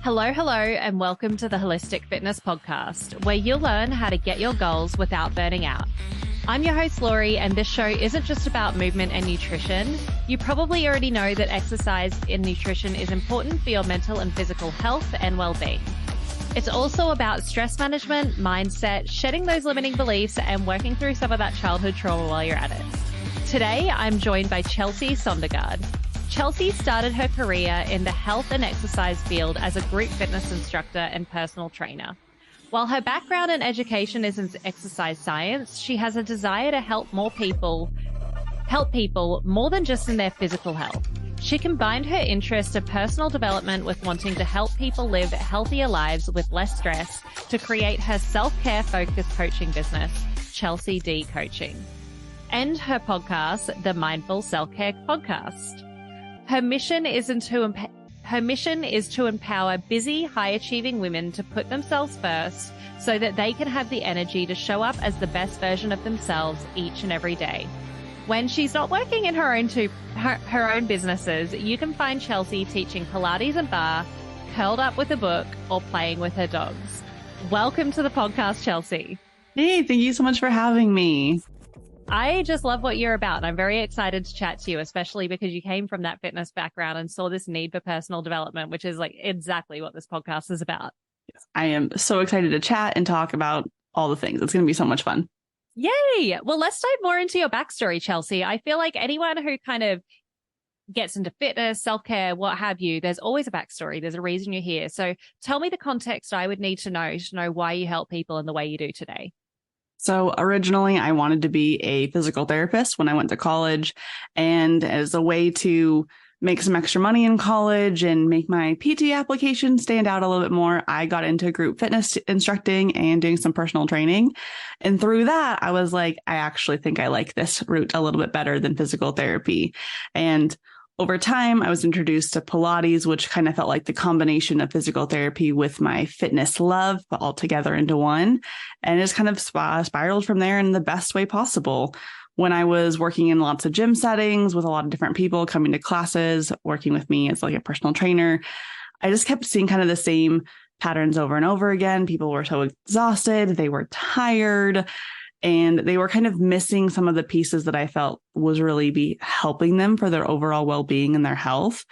Hello, and welcome to the Holistic Fitness Podcast, where you'll learn how to get your goals without burning out. I'm your host, Laurie, and this show isn't just about movement and nutrition. You probably already know that exercise and nutrition is important for your mental and physical health and well-being. It's also about stress management, mindset, shedding those limiting beliefs, and working through some of that childhood trauma while you're at it. Today, I'm joined by Chelsea Sondergard. Chelsea started her career in the health and exercise field as a group fitness instructor and personal trainer. While her background in education is in exercise science, she has a desire to help people more than just in their physical health. She combined her interest of personal development with wanting to help people live healthier lives with less stress to create her self-care focused coaching business, Chelsea D Coaching, and her podcast, the Mindful Self-Care Podcast. Her mission is to empower busy, high-achieving women to put themselves first so that they can have the energy to show up as the best version of themselves each and every day. When she's not working in her own businesses, you can find Chelsea teaching Pilates and Barre, curled up with a book, or playing with her dogs. Welcome to the podcast, Chelsea. Hey, thank you so much for having me. I just love what you're about. And I'm very excited to chat to you, especially because you came from that fitness background and saw this need for personal development, which is like exactly what this podcast is about. I am so excited to chat and talk about all the things. It's going to be so much fun. Yay. Well, let's dive more into your backstory, Chelsea. I feel like anyone who kind of gets into fitness, self-care, what have you, there's always a backstory. There's a reason you're here. So tell me the context I would need to know why you help people in the way you do today. So originally, I wanted to be a physical therapist when I went to college. And as a way to make some extra money in college and make my PT application stand out a little bit more, I got into group fitness instructing and doing some personal training. And through that, I was like, I actually think I like this route a little bit better than physical therapy. And over time, I was introduced to Pilates, which kind of felt like the combination of physical therapy with my fitness love, but all together into one. And it just kind of spiraled from there in the best way possible. When I was working in lots of gym settings with a lot of different people coming to classes, working with me as like a personal trainer, I just kept seeing kind of the same patterns over and over again. People were so exhausted, they were tired, and they were kind of missing some of the pieces that I felt was really be helping them for their overall well-being and their health.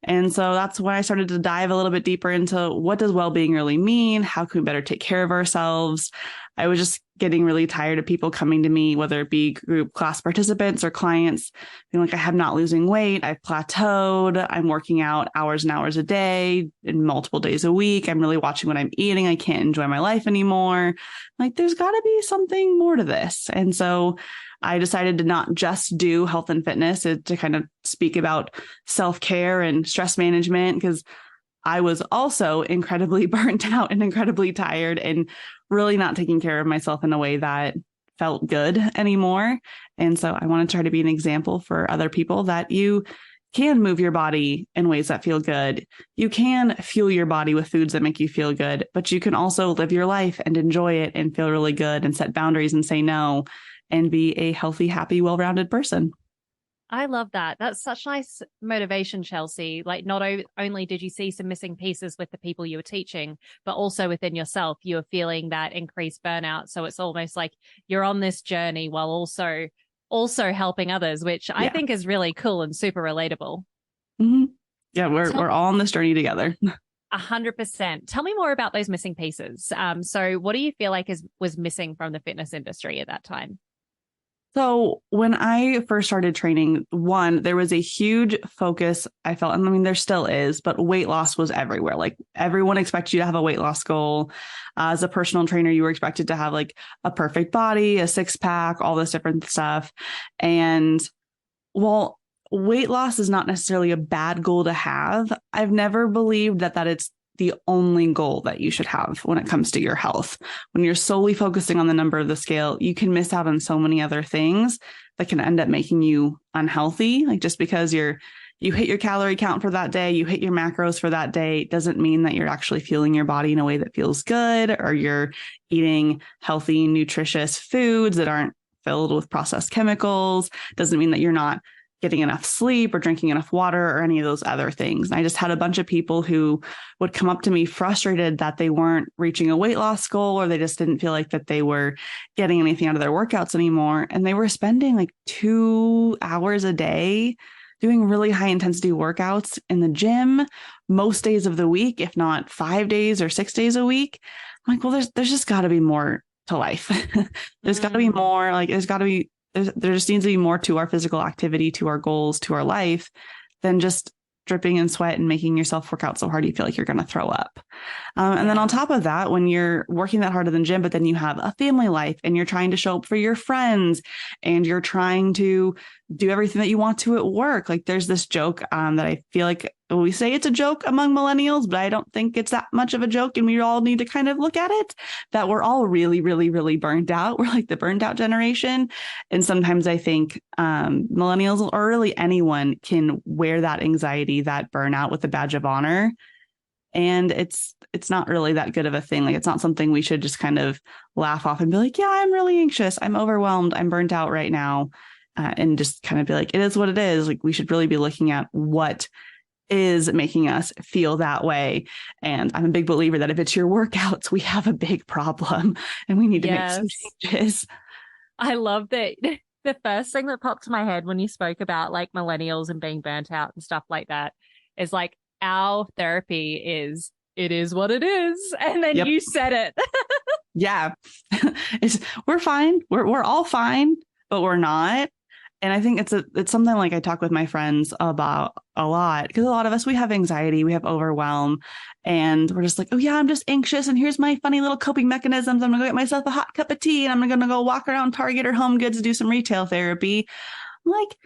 And so that's when I started to dive a little bit deeper into what does well-being really mean? How can we better take care of ourselves? I was just getting really tired of people coming to me, whether it be group class participants or clients, being like, I have not losing weight. I've plateaued. I'm working out hours and hours a day and multiple days a week. I'm really watching what I'm eating. I can't enjoy my life anymore. Like, there's got to be something more to this. And so I decided to not just do health and fitness, to kind of speak about self-care and stress management, because I was also incredibly burnt out and incredibly tired and really not taking care of myself in a way that felt good anymore. And so I want to try to be an example for other people that you can move your body in ways that feel good. You can fuel your body with foods that make you feel good, but you can also live your life and enjoy it and feel really good and set boundaries and say no and be a healthy, happy, well-rounded person. I love that. That's such nice motivation, Chelsea. Like, not only did you see some missing pieces with the people you were teaching, but also within yourself, you were feeling that increased burnout. So it's almost like you're on this journey while also helping others, which I think is really cool and super relatable. Mm-hmm. Yeah, we're all on this journey together. 100%. Tell me more about those missing pieces. So what do you feel like was missing from the fitness industry at that time? So when I first started training, there was a huge focus, I felt, and I mean, there still is, but weight loss was everywhere. Like, everyone expects you to have a weight loss goal. As a personal trainer, you were expected to have like a perfect body, a six-pack, all this different stuff. And while weight loss is not necessarily a bad goal to have, I've never believed that it's the only goal that you should have when it comes to your health. When you're solely focusing on the number of the scale, you can miss out on so many other things that can end up making you unhealthy. Like, just because you hit your calorie count for that day, you hit your macros for that day, doesn't mean that you're actually fueling your body in a way that feels good, or you're eating healthy, nutritious foods that aren't filled with processed chemicals. Doesn't mean that you're not getting enough sleep or drinking enough water or any of those other things. And I just had a bunch of people who would come up to me frustrated that they weren't reaching a weight loss goal, or they just didn't feel like that they were getting anything out of their workouts anymore. And they were spending like 2 hours a day doing really high intensity workouts in the gym most days of the week, if not 5 days or 6 days a week. I'm like, well, there's just got to be more to life. There's got to be more, like, there just needs to be more to our physical activity, to our goals, to our life than just dripping in sweat and making yourself work out so hard you feel like you're going to throw up. And then on top of that, when you're working that hard in the gym, but then you have a family life and you're trying to show up for your friends and you're trying to do everything that you want to at work. Like there's this joke that I feel like we say it's a joke among millennials, but I don't think it's that much of a joke. And we all need to kind of look at it, that we're all really, really, really burned out. We're like the burned out generation. And sometimes I think millennials, or really anyone, can wear that anxiety, that burnout with a badge of honor. And it's not really that good of a thing. Like it's not something we should just kind of laugh off and be like, yeah, I'm really anxious, I'm overwhelmed, I'm burnt out right now. And just kind of be like, it is what it is. Like we should really be looking at what is making us feel that way. And I'm a big believer that if it's your workouts, we have a big problem and we need to make some changes. I love that. The first thing that popped to my head when you spoke about like millennials and being burnt out and stuff like that is like, our therapy is, it is what it is. And then you said it. Yeah. We're fine. We're all fine, but we're not. And I think it's something like I talk with my friends about a lot, because a lot of us, we have anxiety, we have overwhelm, and we're just like, oh yeah, I'm just anxious. And here's my funny little coping mechanisms. I'm gonna go get myself a hot cup of tea and I'm going to go walk around Target or Home Goods to do some retail therapy. I'm like,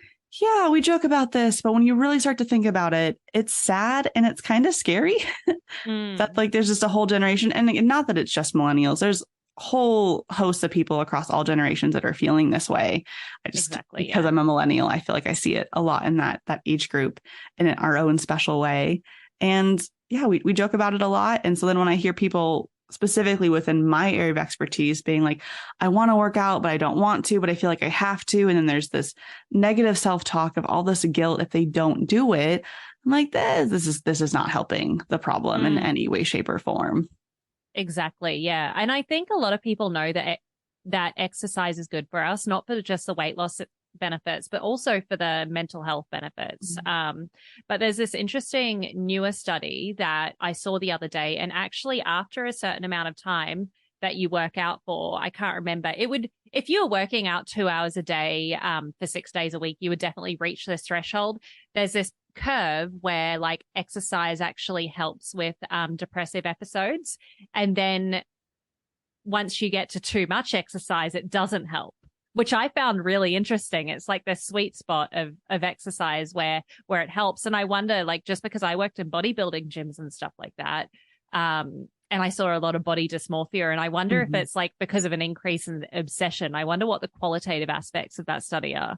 yeah, we joke about this, but when you really start to think about it, it's sad and it's kind of scary that like there's just a whole generation, and not that it's just millennials. There's whole host of people across all generations that are feeling this way. I just, because I'm a millennial, I feel like I see it a lot in that age group in our own special way. And yeah, we joke about it a lot. And so then when I hear people specifically within my area of expertise being like, I want to work out, but I don't want to, but I feel like I have to. And then there's this negative self-talk of all this guilt if they don't do it. I'm like, this is not helping the problem in any way, shape, or form. Exactly. Yeah. And I think a lot of people know that exercise is good for us, not for just the weight loss benefits, but also for the mental health benefits. But there's this interesting newer study that I saw the other day. And actually, after a certain amount of time that you work out for, I can't remember, if you were working out 2 hours a day for 6 days a week, you would definitely reach this threshold. There's this curve where like exercise actually helps with depressive episodes, and then once you get to too much exercise, it doesn't help, which I found really interesting. It's like the sweet spot of exercise where it helps. And I wonder, like, just because I worked in bodybuilding gyms and stuff like that, and I saw a lot of body dysmorphia, and I wonder if it's like because of an increase in obsession. I wonder what the qualitative aspects of that study are.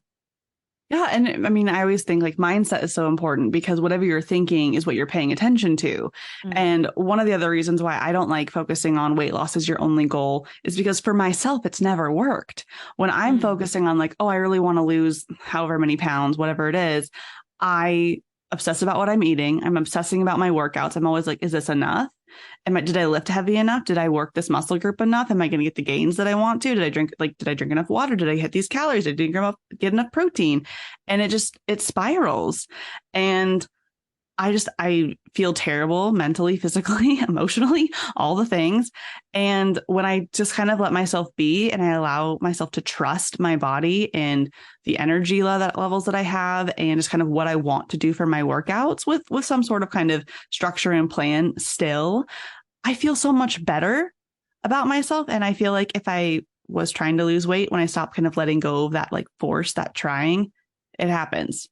Yeah. And I mean, I always think like mindset is so important, because whatever you're thinking is what you're paying attention to. And one of the other reasons why I don't like focusing on weight loss as your only goal is because for myself, it's never worked. When I'm focusing on like, oh, I really want to lose however many pounds, whatever it is, I obsess about what I'm eating. I'm obsessing about my workouts. I'm always like, is this enough? Did I lift heavy enough? Did I work this muscle group enough? Am I going to get the gains that I want to? Did I drink enough water? Did I hit these calories? Did I get enough protein? And it spirals. And I feel terrible mentally, physically, emotionally, all the things. And when I just kind of let myself be and I allow myself to trust my body and the energy levels that I have, and just kind of what I want to do for my workouts with some sort of kind of structure and plan still, I feel so much better about myself. And I feel like if I was trying to lose weight, when I stopped kind of letting go of that like force, that trying, it happens.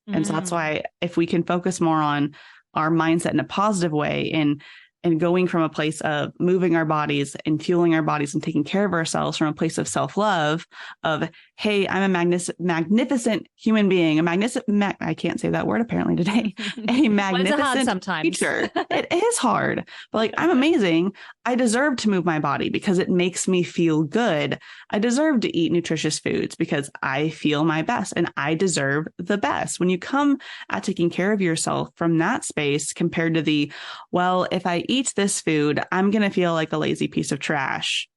And so that's why if we can focus more on our mindset in a positive way and and going from a place of moving our bodies and fueling our bodies and taking care of ourselves from a place of self-love of, hey, I'm a magnificent human being, I can't say that word apparently today, a magnificent creature. It is hard, but like, I'm amazing. I deserve to move my body because it makes me feel good. I deserve to eat nutritious foods because I feel my best and I deserve the best. When you come at taking care of yourself from that space compared to the, well, if I eat this food, I'm going to feel like a lazy piece of trash.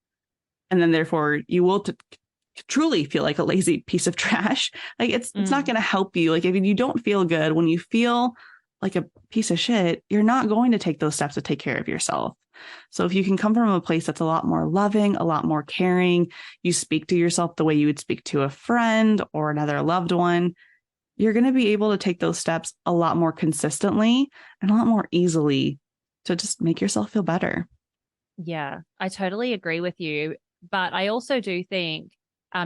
And then therefore you will truly feel like a lazy piece of trash. Like it's not going to help you. Like if you don't feel good, when you feel like a piece of shit, you're not going to take those steps to take care of yourself. So if you can come from a place that's a lot more loving, a lot more caring, you speak to yourself the way you would speak to a friend or another loved one, you're going to be able to take those steps a lot more consistently and a lot more easily to just make yourself feel better. Yeah, I totally agree with you. But I also do think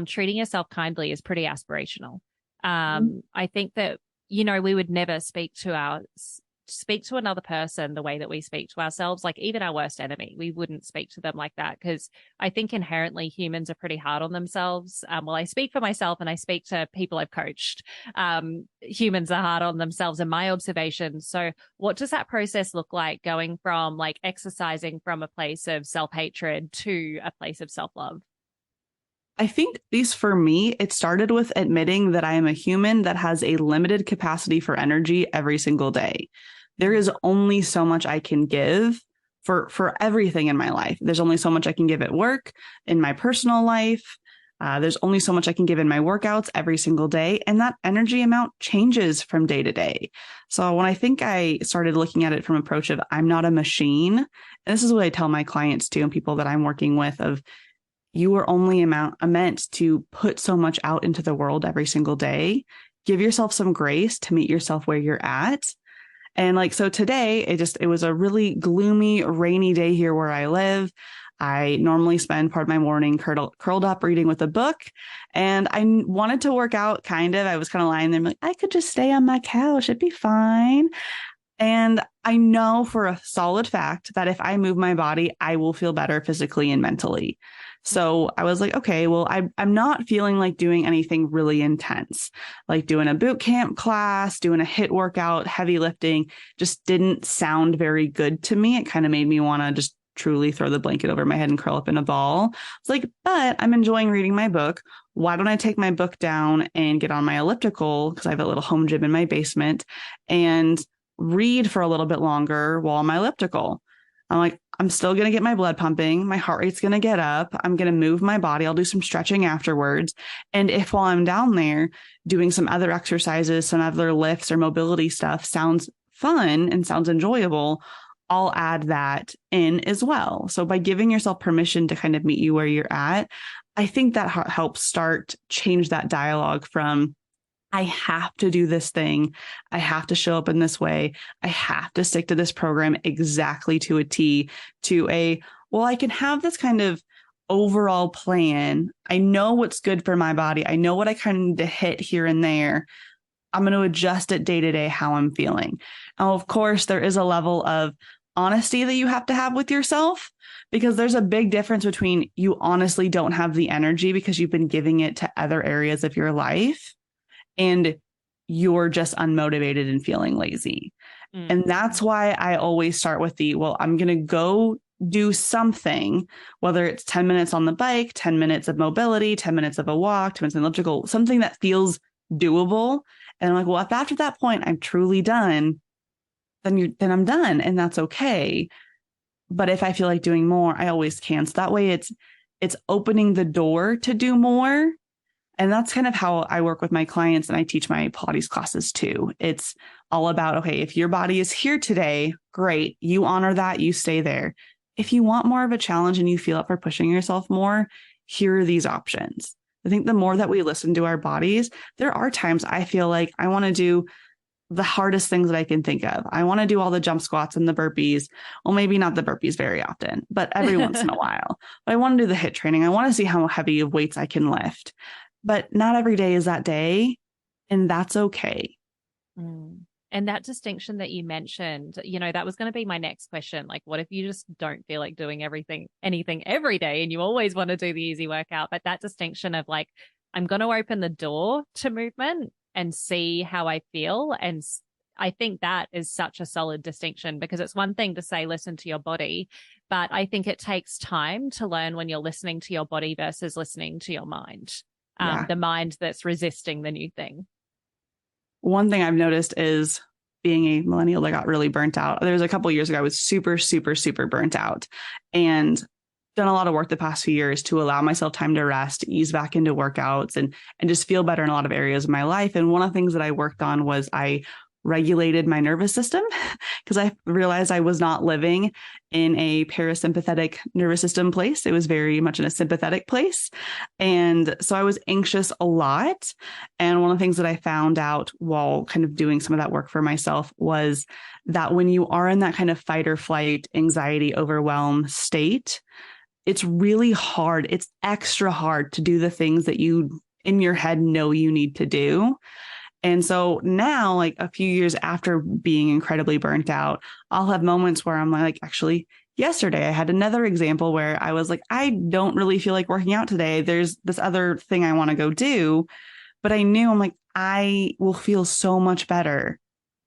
treating yourself kindly is pretty aspirational. I think that, we would never speak to another person the way that we speak to ourselves, like even our worst enemy. We wouldn't speak to them like that because I think inherently humans are pretty hard on themselves. Well, I speak for myself and I speak to people I've coached. Humans are hard on themselves in my observations. So what does that process look like going from like exercising from a place of self-hatred to a place of self-love? I think at least for me, it started with admitting that I am a human that has a limited capacity for energy every single day. There is only so much I can give for everything in my life. There's only so much I can give at work, in my personal life. There's only so much I can give in my workouts every single day. And that energy amount changes from day to day. So when I think I started looking at it from an approach of I'm not a machine, and this is what I tell my clients too, and people that I'm working with of, you are only meant to put so much out into the world every single day. Give yourself some grace to meet yourself where you're at. And like, so today it was a really gloomy, rainy day here where I live. I normally spend part of my morning curled up reading with a book. And I wanted to work out kind of. I was kind of lying there like, I could just stay on my couch. It'd be fine. And I know for a solid fact that if I move my body, I will feel better physically and mentally. So I was like, okay, well, I'm not feeling like doing anything really intense, like doing a boot camp class, doing a HIIT workout, heavy lifting just didn't sound very good to me. It kind of made me want to just truly throw the blanket over my head and curl up in a ball. It's like, but I'm enjoying reading my book. Why don't I take my book down and get on my elliptical? Because I have a little home gym in my basement and read for a little bit longer while on my elliptical. I'm like, I'm still going to get my blood pumping. My heart rate's going to get up. I'm going to move my body. I'll do some stretching afterwards. And if while I'm down there doing some other exercises, some other lifts or mobility stuff sounds fun and sounds enjoyable, I'll add that in as well. So by giving yourself permission to kind of meet you where you're at, I think that helps change that dialogue from, I have to do this thing. I have to show up in this way. I have to stick to this program exactly to a T, to well, I can have this kind of overall plan. I know what's good for my body. I know what I kind of need to hit here and there. I'm going to adjust it day to day how I'm feeling. Now, of course, there is a level of honesty that you have to have with yourself, because there's a big difference between you honestly don't have the energy because you've been giving it to other areas of your life, and you're just unmotivated and feeling lazy. And that's why I always start with well, I'm going to go do something, whether it's 10 minutes on the bike, 10 minutes of mobility, 10 minutes of a walk, 10 minutes of elliptical, something that feels doable. And I'm like, well, if after that point I'm truly done, then I'm done. And that's okay. But if I feel like doing more, I always can. So that way it's opening the door to do more. And that's kind of how I work with my clients, and I teach my Pilates classes too. It's all about, okay, if your body is here today, great. You honor that, you stay there. If you want more of a challenge and you feel up for pushing yourself more, here are these options. I think the more that we listen to our bodies, there are times I feel like I want to do the hardest things that I can think of. I want to do all the jump squats and the burpees. Well, maybe not the burpees very often, but every once in a while. But I want to do the HIIT training. I want to see how heavy of weights I can lift. But not every day is that day, and that's okay. And that distinction that you mentioned, you know, that was going to be my next question. Like, what if you just don't feel like doing anything every day and you always want to do the easy workout? But that distinction of like, I'm going to open the door to movement and see how I feel. And I think that is such a solid distinction, because it's one thing to say, listen to your body, but I think it takes time to learn when you're listening to your body versus listening to your mind, the mind that's resisting the new thing. One thing I've noticed is being a millennial that got really burnt out. There was a couple of years ago, I was super, super, super burnt out and done a lot of work the past few years to allow myself time to rest, ease back into workouts and just feel better in a lot of areas of my life. And one of the things that I worked on was I regulated my nervous system, because I realized I was not living in a parasympathetic nervous system place. It was very much in a sympathetic place. And so I was anxious a lot. And one of the things that I found out while kind of doing some of that work for myself was that when you are in that kind of fight or flight, anxiety, overwhelm state, it's really hard. It's extra hard to do the things that you in your head know you need to do. And so now, like a few years after being incredibly burnt out, I'll have moments where I'm like, actually, yesterday I had another example where I was like, I don't really feel like working out today. There's this other thing I want to go do. But I knew, I'm like, I will feel so much better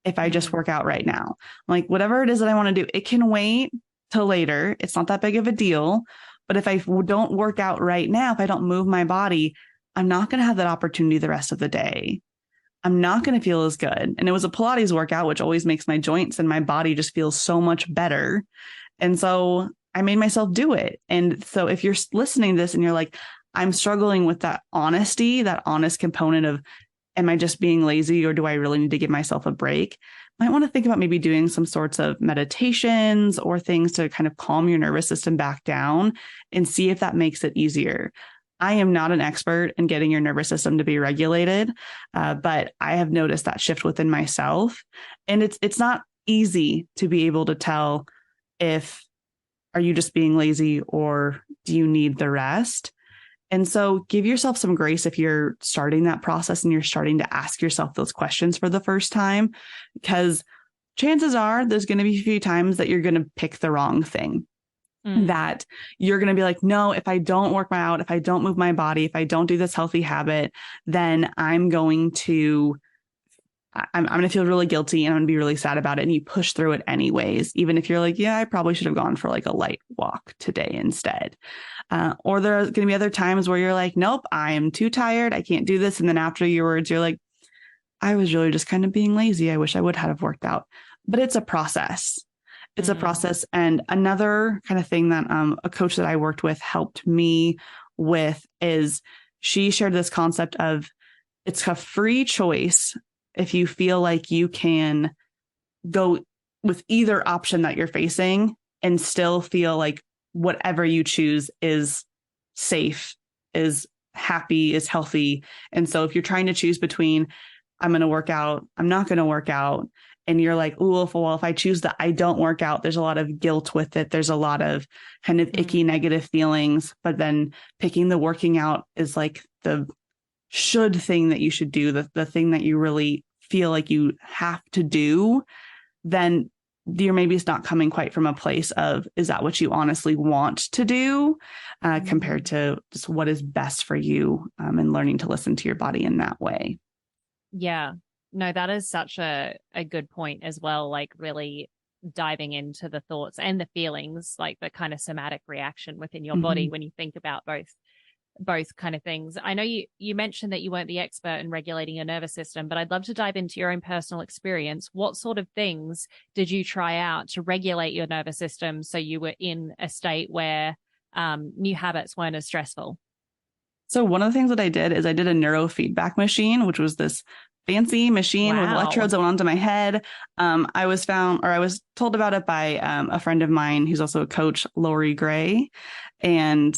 if I just work out right now. Like, whatever it is that I want to do, it can wait till later. It's not that big of a deal. But if I don't work out right now, if I don't move my body, I'm not going to have that opportunity the rest of the day. I'm not going to feel as good. And it was a Pilates workout, which always makes my joints and my body just feel so much better. And so I made myself do it. And so if you're listening to this and you're like, I'm struggling with that honesty, that honest component of, am I just being lazy or do I really need to give myself a break? Might want to think about maybe doing some sorts of meditations or things to kind of calm your nervous system back down and see if that makes it easier. I am not an expert in getting your nervous system to be regulated, but I have noticed that shift within myself. And it's not easy to be able to tell if, are you just being lazy or do you need the rest? And so give yourself some grace if you're starting that process and you're starting to ask yourself those questions for the first time, because chances are there's going to be a few times that you're going to pick the wrong thing. That you're going to be like, no, if I don't work out, if I don't move my body, if I don't do this healthy habit, then I'm going to feel really guilty and I'm going to be really sad about it. And you push through it anyways, even if you're like, yeah, I probably should have gone for like a light walk today instead. Or there are going to be other times where you're like, nope, I'm too tired. I can't do this. And then afterwards, you're like, I was really just kind of being lazy. I wish I would have worked out. But it's a process. It's a process. And another kind of thing that a coach that I worked with helped me with is she shared this concept of it's a free choice if you feel like you can go with either option that you're facing and still feel like whatever you choose is safe, is happy, is healthy. And so if you're trying to choose between I'm going to work out, I'm not going to work out, and you're like, oh, well, if I choose that I don't work out, there's a lot of guilt with it. There's a lot of kind of icky negative feelings. But then picking the working out is like the should thing that you should do, the thing that you really feel like you have to do. Then you're maybe it's not coming quite from a place of, is that what you honestly want to do compared to just what is best for you and learning to listen to your body in that way. Yeah. No, that is such a good point as well. Like really diving into the thoughts and the feelings, like the kind of somatic reaction within your body when you think about both kind of things. I know you mentioned that you weren't the expert in regulating your nervous system, but I'd love to dive into your own personal experience. What sort of things did you try out to regulate your nervous system so you were in a state where new habits weren't as stressful? So one of the things that I did is I did a neurofeedback machine, which was this fancy machine with electrodes that went onto my head. I was told about it by a friend of mine who's also a coach, Lori Gray, and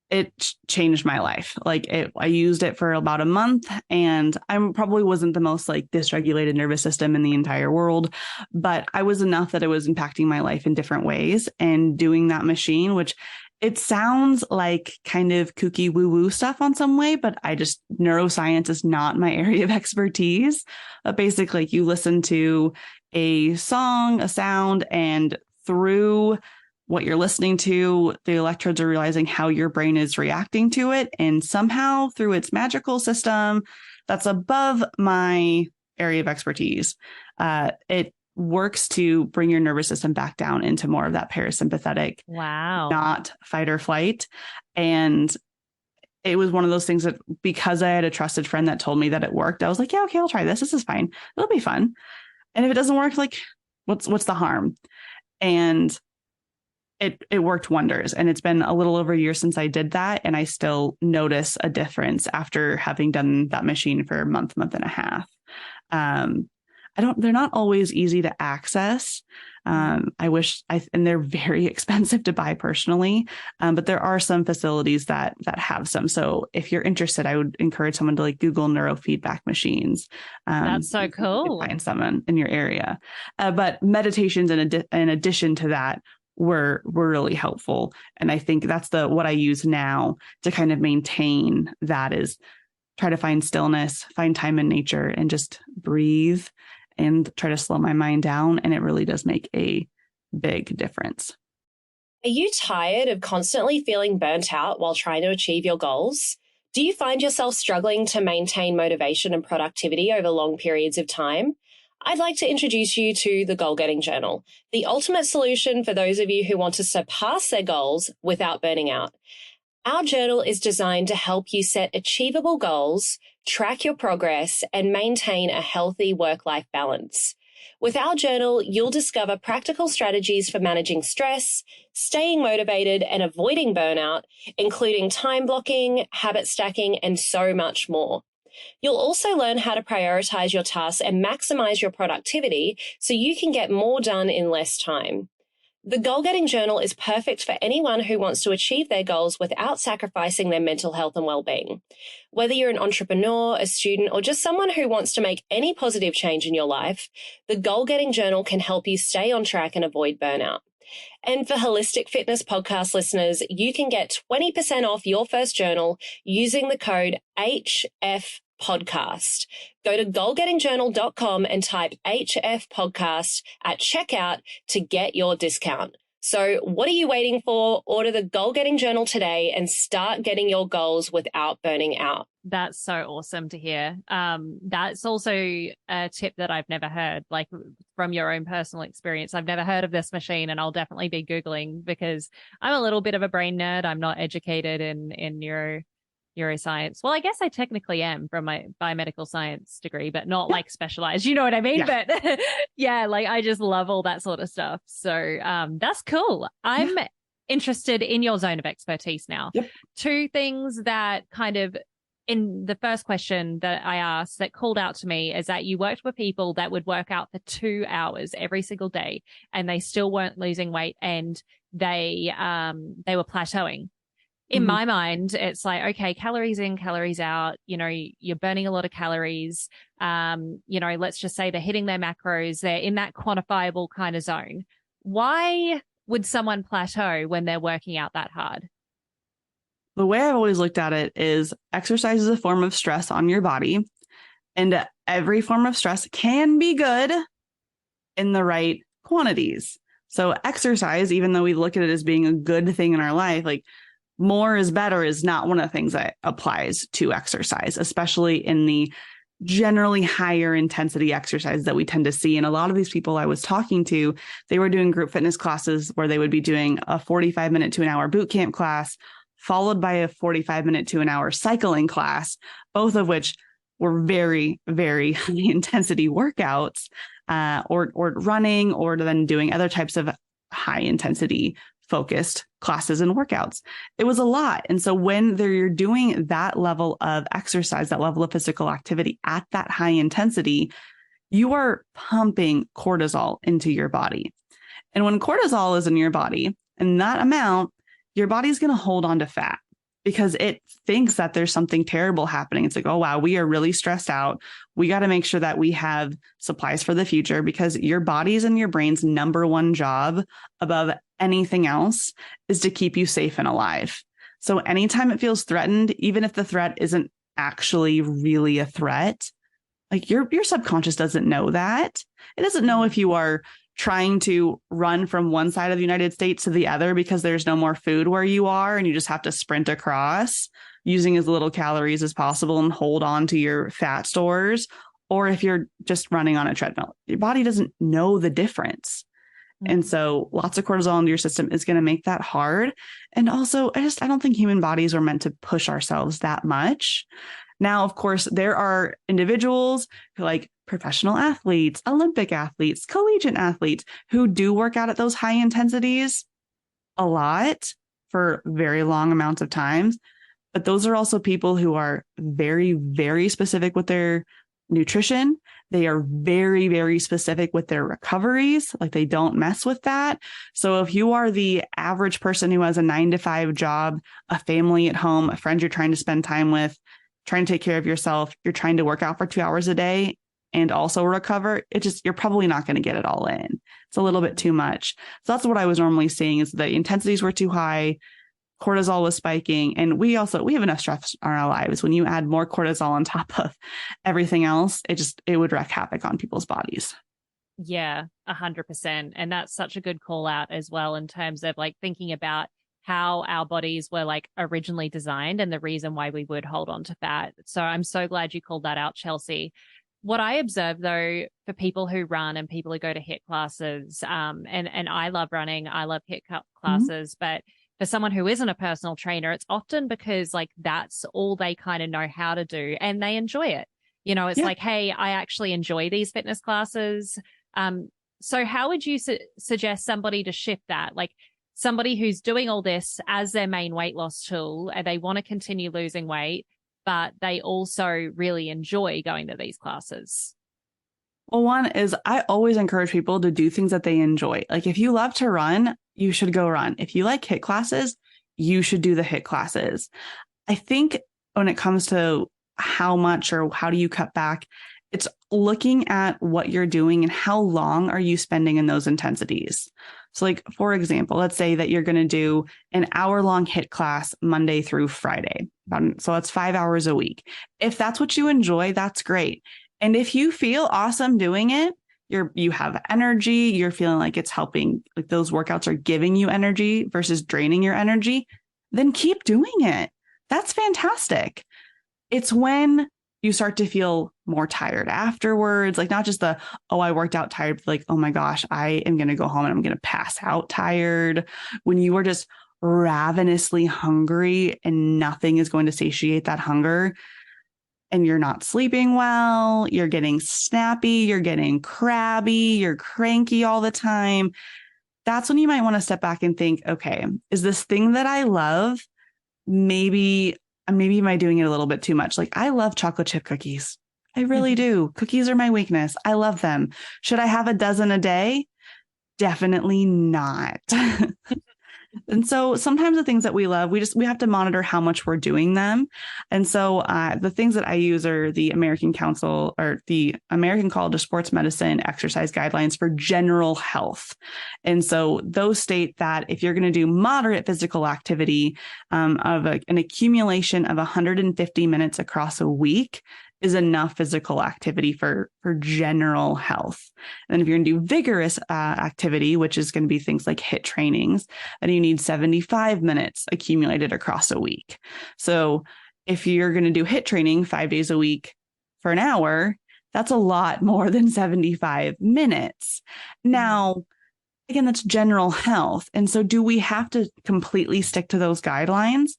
it changed my life. I used it for about a month, and I probably wasn't the most dysregulated nervous system in the entire world, but I was enough that it was impacting my life in different ways. And doing that machine, which It sounds like kind of kooky woo-woo stuff on some way, but neuroscience is not my area of expertise. But basically, you listen to a song, a sound, and through what you're listening to, the electrodes are realizing how your brain is reacting to it. And somehow through its magical system that's above my area of expertise, it works to bring your nervous system back down into more of that parasympathetic, not fight or flight. And it was one of those things that, because I had a trusted friend that told me that it worked, I was like, yeah, okay, I'll try this. This is fine. It'll be fun. And if it doesn't work, like, what's the harm? And it worked wonders. And it's been a little over a year since I did that. And I still notice a difference after having done that machine for a month and a half. They're not always easy to access. And they're very expensive to buy personally. But there are some facilities that have some. So if you're interested, I would encourage someone to like Google neurofeedback machines. That's so cool. Find someone in your area. But meditations in addition to that were really helpful. And I think that's what I use now to kind of maintain that, is try to find stillness, find time in nature, and just breathe and try to slow my mind down. And it really does make a big difference. Are you tired of constantly feeling burnt out while trying to achieve your goals? Do you find yourself struggling to maintain motivation and productivity over long periods of time? I'd like to introduce you to the Goal Getting Journal, the ultimate solution for those of you who want to surpass their goals without burning out. Our journal is designed to help you set achievable goals, track your progress, and maintain a healthy work-life balance. With our journal, you'll discover practical strategies for managing stress, staying motivated, and avoiding burnout, including time blocking, habit stacking, and so much more. You'll also learn how to prioritize your tasks and maximize your productivity so you can get more done in less time. The Goal Getting Journal is perfect for anyone who wants to achieve their goals without sacrificing their mental health and well-being. Whether you're an entrepreneur, a student, or just someone who wants to make any positive change in your life, the Goal Getting Journal can help you stay on track and avoid burnout. And for Holistic Fitness podcast listeners, you can get 20% off your first journal using the code HFPodcast. Go to goalgettingjournal.com and type HF podcast at checkout to get your discount. So what are you waiting for? Order the Goal Getting Journal today and start getting your goals without burning out. That's so awesome to hear. That's also a tip that I've never heard, like from your own personal experience. I've never heard of this machine, and I'll definitely be Googling because I'm a little bit of a brain nerd. I'm not educated in neuroscience. Well, I guess I technically am from my biomedical science degree, but not like specialized, you know what I mean? Yeah. But yeah, like I just love all that sort of stuff. So that's cool. I'm interested in your zone of expertise now. Yep. Two things that kind of, in the first question that I asked that called out to me, is that you worked with people that would work out for 2 hours every single day and they still weren't losing weight, and they were plateauing. In my mind, it's like, okay, calories in, calories out, you know, you're burning a lot of calories. You know, let's just say they're hitting their macros. They're in that quantifiable kind of zone. Why would someone plateau when they're working out that hard? The way I've always looked at it is exercise is a form of stress on your body, and every form of stress can be good in the right quantities. So exercise, even though we look at it as being a good thing in our life, like more is better is not one of the things that applies to exercise, especially in the generally higher intensity exercise that we tend to see. And a lot of these people I was talking to, they were doing group fitness classes where they would be doing a 45-minute to an hour boot camp class, followed by a 45-minute to an hour cycling class, both of which were very, very high intensity workouts, or running, or then doing other types of high intensity focused classes and workouts. It was a lot. And so when you're doing that level of exercise, that level of physical activity at that high intensity, you are pumping cortisol into your body. And when cortisol is in your body and that amount, your body's going to hold on to fat because it thinks that there's something terrible happening. It's like, oh, wow, we are really stressed out. We got to make sure that we have supplies for the future, because your body's and your brain's number one job above anything else is to keep you safe and alive. So anytime it feels threatened, even if the threat isn't actually really a threat, like your subconscious doesn't know that. It doesn't know if you are trying to run from one side of the United States to the other because there's no more food where you are and you just have to sprint across using as little calories as possible and hold on to your fat stores, or if you're just running on a treadmill. Your body doesn't know the difference. And so lots of cortisol into your system is going to make that hard. And also, I don't think human bodies are meant to push ourselves that much. Now, of course, there are individuals who, like professional athletes, Olympic athletes, collegiate athletes, who do work out at those high intensities a lot for very long amounts of times. But those are also people who are very, very specific with their nutrition. They are very, very specific with their recoveries. Like, they don't mess with that. So if you are the average person who has a 9-to-5 job, a family at home, a friend you're trying to spend time with, trying to take care of yourself, you're trying to work out for 2 hours a day and also recover, you're probably not going to get it all in. It's a little bit too much. So that's what I was normally seeing, is the intensities were too high. Cortisol was spiking. And we have enough stress in our lives. When you add more cortisol on top of everything else, it would wreak havoc on people's bodies. Yeah, 100%. And that's such a good call out as well, in terms of like thinking about how our bodies were like originally designed and the reason why we would hold on to fat. So I'm so glad you called that out, Chelsea. What I observe, though, for people who run and people who go to HIIT classes, and I love running, I love HIIT classes, but for someone who isn't a personal trainer, it's often because like that's all they kind of know how to do and they enjoy it. It's like, hey, I actually enjoy these fitness classes. So how would you suggest somebody to shift that? Like, somebody who's doing all this as their main weight loss tool and they want to continue losing weight, but they also really enjoy going to these classes? Well, one is, I always encourage people to do things that they enjoy. Like, if you love to run, you should go run. If you like HIIT classes, you should do the HIIT classes. I think when it comes to how much or how do you cut back, it's looking at what you're doing and how long are you spending in those intensities. So like, for example, let's say that you're going to do an hour-long HIIT class Monday through Friday. So that's 5 hours a week. If that's what you enjoy, that's great. And if you feel awesome doing it, you have energy, you're feeling like it's helping, like those workouts are giving you energy versus draining your energy, then keep doing it. That's fantastic. It's when you start to feel more tired afterwards, like not just I worked out tired, but like, oh my gosh, I am going to go home and I'm going to pass out tired. When you are just ravenously hungry and nothing is going to satiate that hunger, and you're not sleeping well, you're getting snappy, you're getting crabby, you're cranky all the time, that's when you might want to step back and think, okay, is this thing that I love, maybe am I doing it a little bit too much? Like, I love chocolate chip cookies. I really do. Cookies are my weakness. I love them. Should I have a dozen a day? Definitely not. And so sometimes the things that we love, we have to monitor how much we're doing them. And so the things that I use are the American College of Sports Medicine exercise guidelines for general health. And so those state that if you're going to do moderate physical activity of an accumulation of 150 minutes across a week is enough physical activity for general health. And if you're going to do vigorous activity, which is going to be things like HIIT trainings, then you need 75 minutes accumulated across a week. So if you're going to do HIIT training 5 days a week for an hour, that's a lot more than 75 minutes. Now, again, that's general health. And so do we have to completely stick to those guidelines?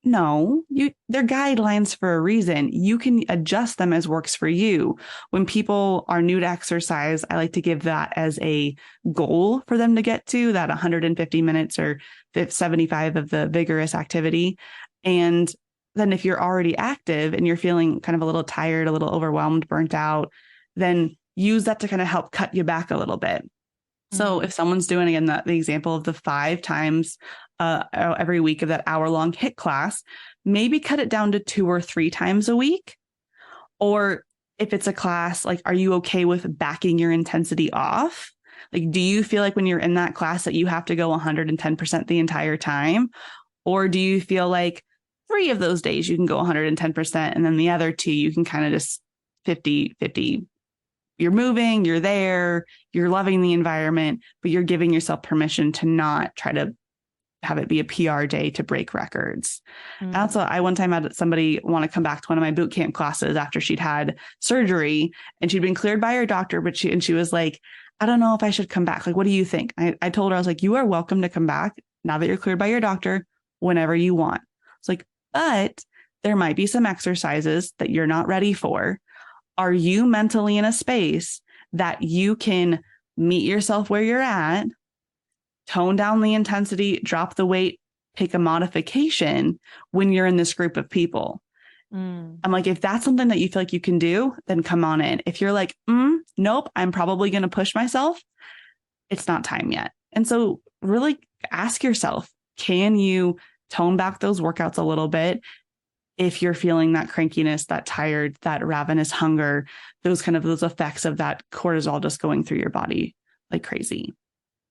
No, they're guidelines for a reason. You can adjust them as works for you. When people are new to exercise, I like to give that as a goal for them to get to, that 150 minutes or 75 of the vigorous activity. And then if you're already active and you're feeling kind of a little tired, a little overwhelmed, burnt out, then use that to kind of help cut you back a little bit. So if someone's doing, again, the example of the 5 times every week of that hour-long HIIT class, maybe cut it down to 2 or 3 times a week. Or if it's a class, like, are you okay with backing your intensity off? Like, do you feel like when you're in that class that you have to go 110% the entire time? Or do you feel like 3 of those days you can go 110% and then the other 2 you can kind of just 50-50? You're moving, you're there, you're loving the environment, but you're giving yourself permission to not try to have it be a PR day to break records. Mm. Also, I one time had somebody want to come back to one of my boot camp classes after she'd had surgery and she'd been cleared by her doctor, but she was like, I don't know if I should come back. Like, what do you think? I told her, I was like, you are welcome to come back now that you're cleared by your doctor whenever you want. It's like, but there might be some exercises that you're not ready for. Are you mentally in a space that you can meet yourself where you're at, tone down the intensity, drop the weight, pick a modification when you're in this group of people? I'm like, if that's something that you feel like you can do, then come on in. If you're like, nope, I'm probably going to push myself, it's not time yet. And so really ask yourself, can you tone back those workouts a little bit? If you're feeling that crankiness, that tired, that ravenous hunger, those effects of that cortisol just going through your body like crazy.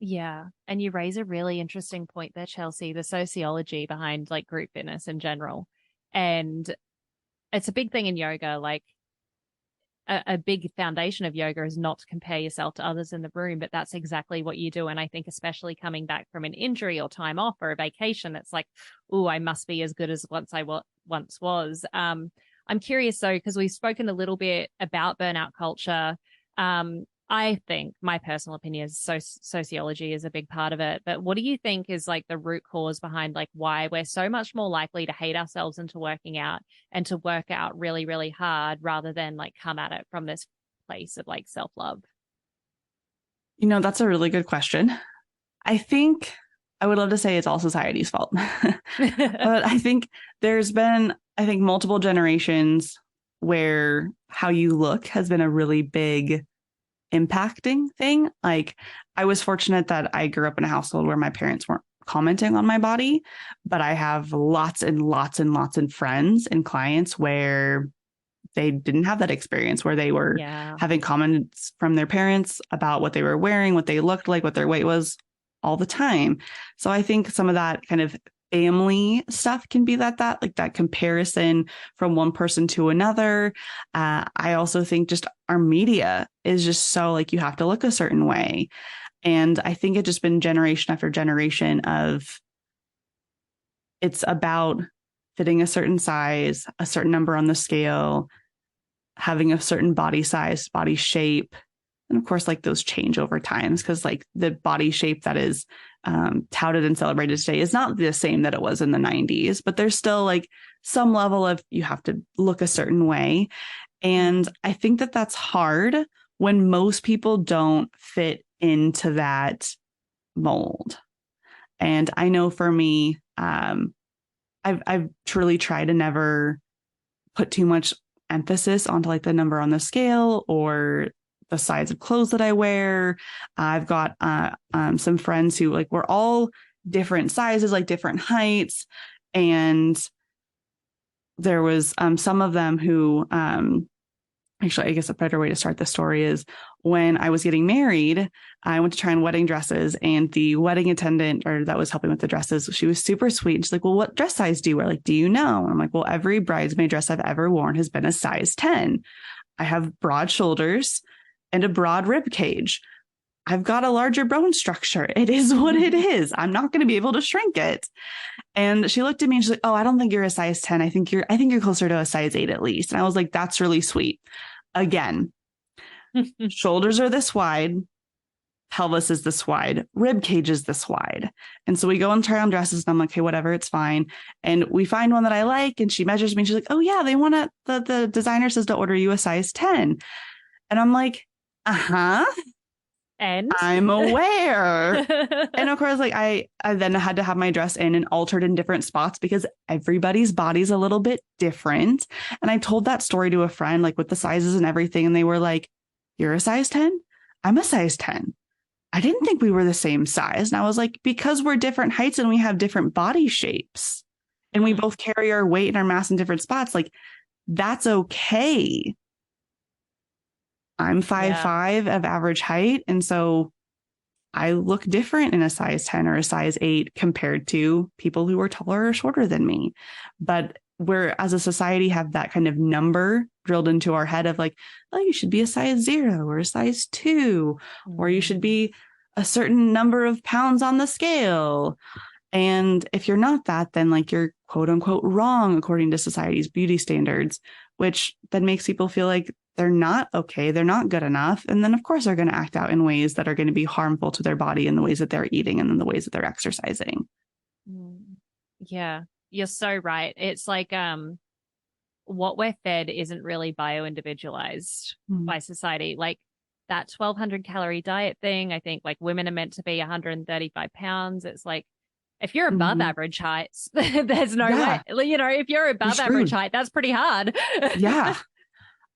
Yeah. And you raise a really interesting point there, Chelsea, the sociology behind like group fitness in general. And it's a big thing in yoga. Like a big foundation of yoga is not to compare yourself to others in the room, but that's exactly what you do. And I think especially coming back from an injury or time off or a vacation, it's like, oh, I must be as good as once was. I'm curious though, because we've spoken a little bit about burnout culture. I think my personal opinion is sociology is a big part of it. But what do you think is like the root cause behind like why we're so much more likely to hate ourselves into working out and to work out really, really hard rather than like come at it from this place of like self-love? You know, that's a really good question. I think I would love to say it's all society's fault, but I think there's been, multiple generations where how you look has been a really big impacting thing. Like I was fortunate that I grew up in a household where my parents weren't commenting on my body, but I have lots and lots and lots of friends and clients where they didn't have that experience, where they were having comments from their parents about what they were wearing, what they looked like, what their weight was all the time. So I think some of that kind of family stuff can be that like that comparison from one person to another. I also think just our media is just so like you have to look a certain way. And I think it's just been generation after generation of it's about fitting a certain size, a certain number on the scale, having a certain body size, body shape. And of course, like those change over times because like the body shape that is touted and celebrated today is not the same that it was in the 90s, but there's still like some level of you have to look a certain way. And I think that that's hard when most people don't fit into that mold. And I know for me, I've truly tried to never put too much emphasis onto like the number on the scale or the size of clothes that I wear. I've got some friends who like we're all different sizes, like different heights. And there was some of them who actually, I guess a better way to start the story is when I was getting married, I went to try on wedding dresses and the wedding attendant or that was helping with the dresses, she was super sweet. She's like, well, what dress size do you wear? Like, do you know? And I'm like, well, every bridesmaid dress I've ever worn has been a size 10. I have broad shoulders and a broad rib cage. I've got a larger bone structure. It is what it is. I'm not going to be able to shrink it. And she looked at me and she's like, oh, I don't think you're a size 10. I think you're closer to a size 8 at least. And I was like, that's really sweet. Again, shoulders are this wide. Pelvis is this wide. Rib cage is this wide. And so we go and try on dresses and I'm like, okay, whatever, it's fine. And we find one that I like and she measures me and she's like, oh yeah, the designer says to order you a size 10. And I'm like, and I'm aware. And of course, like I then had to have my dress in and altered in different spots because everybody's body's a little bit different. And I told that story to a friend, like with the sizes and everything. And they were like, you're a size 10? I'm a size 10. I didn't think we were the same size. And I was like, because we're different heights and we have different body shapes and we both carry our weight and our mass in different spots, like that's okay. I'm 5'5" of average height. And so I look different in a size 10 or a size 8 compared to people who are taller or shorter than me. But we're, as a society, have that kind of number drilled into our head of like, oh, you should be a size 0 or a size 2, or you should be a certain number of pounds on the scale. And if you're not that, then like you're quote unquote wrong according to society's beauty standards, which then makes people feel like they're not okay, they're not good enough. And then of course they're going to act out in ways that are going to be harmful to their body in the ways that they're eating and in the ways that they're exercising. Yeah, you're so right. It's like what we're fed isn't really bio-individualized by society. Like that 1,200 calorie diet thing, I think like women are meant to be 135 pounds. It's like, if you're above average height, there's no way. You know, if you're above average height, that's pretty hard. Yeah.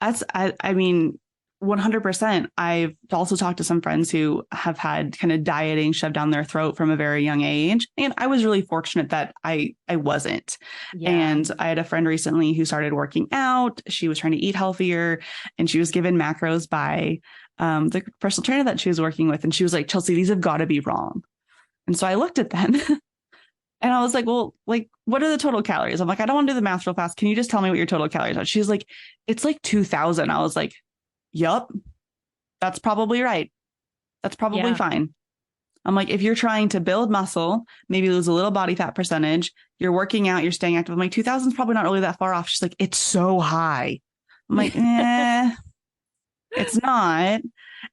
I mean, 100%. I've also talked to some friends who have had kind of dieting shoved down their throat from a very young age. And I was really fortunate that I wasn't. Yeah. And I had a friend recently who started working out. She was trying to eat healthier and she was given macros by the personal trainer that she was working with. And she was like, Chelsea, these have got to be wrong. And so I looked at them and I was like, well, like, what are the total calories? I'm like, I don't want to do the math real fast. Can you just tell me what your total calories are? She's like, it's like 2,000. I was like, yup, that's probably right. That's probably fine. I'm like, if you're trying to build muscle, maybe lose a little body fat percentage, you're working out, you're staying active. I'm like, 2,000 is probably not really that far off. She's like, it's so high. I'm like, it's not.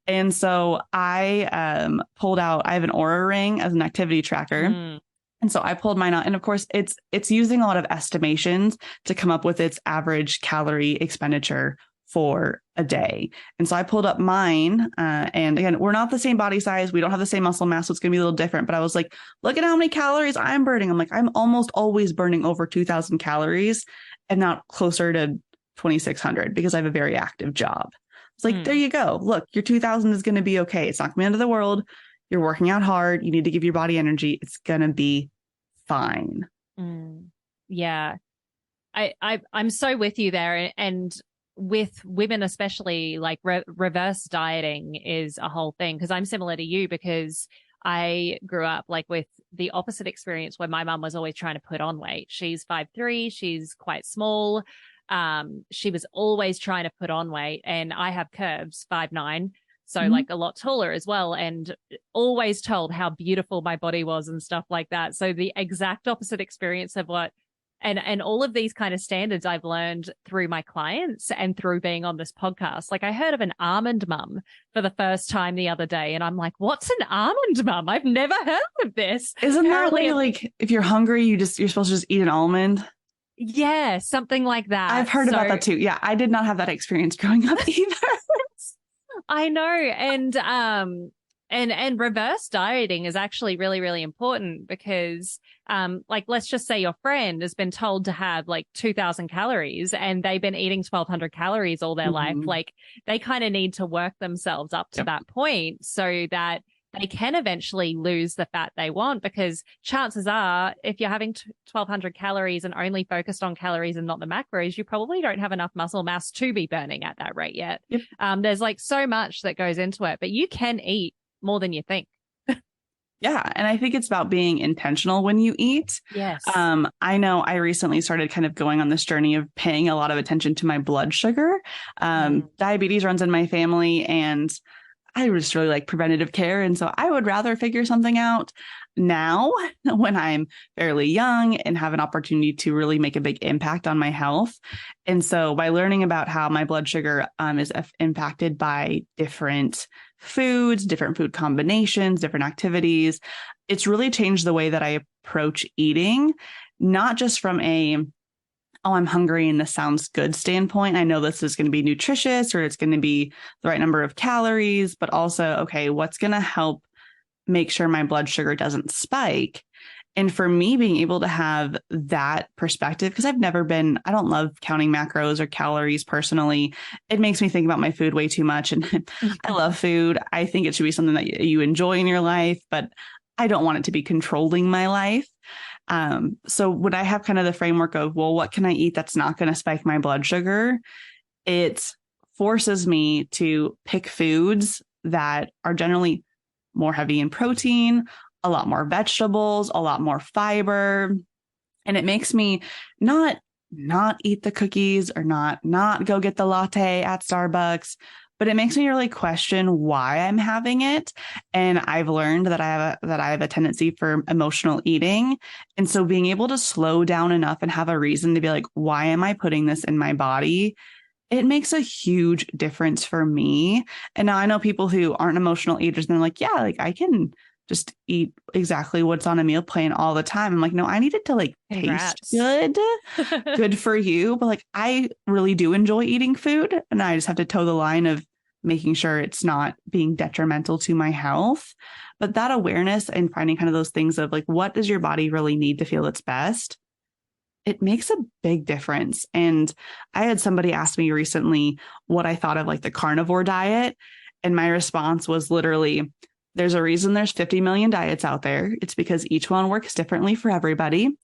And so I pulled out, I have an Oura ring as an activity tracker. And so I pulled mine out. And of course, it's using a lot of estimations to come up with its average calorie expenditure for a day. And so I pulled up mine. And again, we're not the same body size. We don't have the same muscle mass. So it's going to be a little different. But I was like, look at how many calories I'm burning. I'm like, I'm almost always burning over 2,000 calories and not closer to 2,600 because I have a very active job. It's like, there you go. Look, your 2,000 is going to be okay. It's not going to be the end of the world. You're working out hard. You need to give your body energy. It's going to be fine. Yeah. I'm so with you there. And with women, especially like reverse dieting is a whole thing. Cause I'm similar to you because I grew up like with the opposite experience where my mum was always trying to put on weight. She's 5'3". She's quite small. She was always trying to put on weight and I have curves, 5'9". So like a lot taller as well, and always told how beautiful my body was and stuff like that. So the exact opposite experience of what, and all of these kind of standards I've learned through my clients and through being on this podcast. Like I heard of an almond mum for the first time the other day. And I'm like, what's an almond mum? I've never heard of this. Isn't that like if you're hungry, you're supposed to just eat an almond? Yeah, something like that. I've heard about that too. Yeah, I did not have that experience growing up either. I know. And reverse dieting is actually really, really important because, like, let's just say your friend has been told to have like 2,000 calories and they've been eating 1,200 calories all their life. Like they kind of need to work themselves up to that point so that they can eventually lose the fat they want, because chances are if you're having 1,200 calories and only focused on calories and not the macros, you probably don't have enough muscle mass to be burning at that rate yet. There's like so much that goes into it, but you can eat more than you think. Yeah. And I think it's about being intentional when you eat. Yes. I know I recently started kind of going on this journey of paying a lot of attention to my blood sugar. Diabetes runs in my family and I just really like preventative care. And so I would rather figure something out now when I'm fairly young and have an opportunity to really make a big impact on my health. And so by learning about how my blood sugar is impacted by different foods, different food combinations, different activities, it's really changed the way that I approach eating, not just from oh, I'm hungry and this sounds good standpoint. I know this is going to be nutritious or it's going to be the right number of calories, but also, okay, what's going to help make sure my blood sugar doesn't spike? And for me, being able to have that perspective, because I don't love counting macros or calories personally. It makes me think about my food way too much. And I love food. I think it should be something that you enjoy in your life, but I don't want it to be controlling my life. So when I have kind of the framework of, well, what can I eat that's not going to spike my blood sugar? It forces me to pick foods that are generally more heavy in protein, a lot more vegetables, a lot more fiber. And it makes me not eat the cookies or not go get the latte at Starbucks, but it makes me really question why I'm having it. And I've learned that I have a tendency for emotional eating. And so being able to slow down enough and have a reason to be like, why am I putting this in my body? It makes a huge difference for me. And now I know people who aren't emotional eaters and they're like, yeah, like I can just eat exactly what's on a meal plan all the time. I'm like, no, I need it to like Congrats. taste good for you. But like, I really do enjoy eating food, and I just have to toe the line of making sure it's not being detrimental to my health. But that awareness and finding kind of those things of like, what does your body really need to feel its best? It makes a big difference. And I had somebody ask me recently what I thought of like the carnivore diet. And my response was literally, there's a reason there's 50 million diets out there. It's because each one works differently for everybody.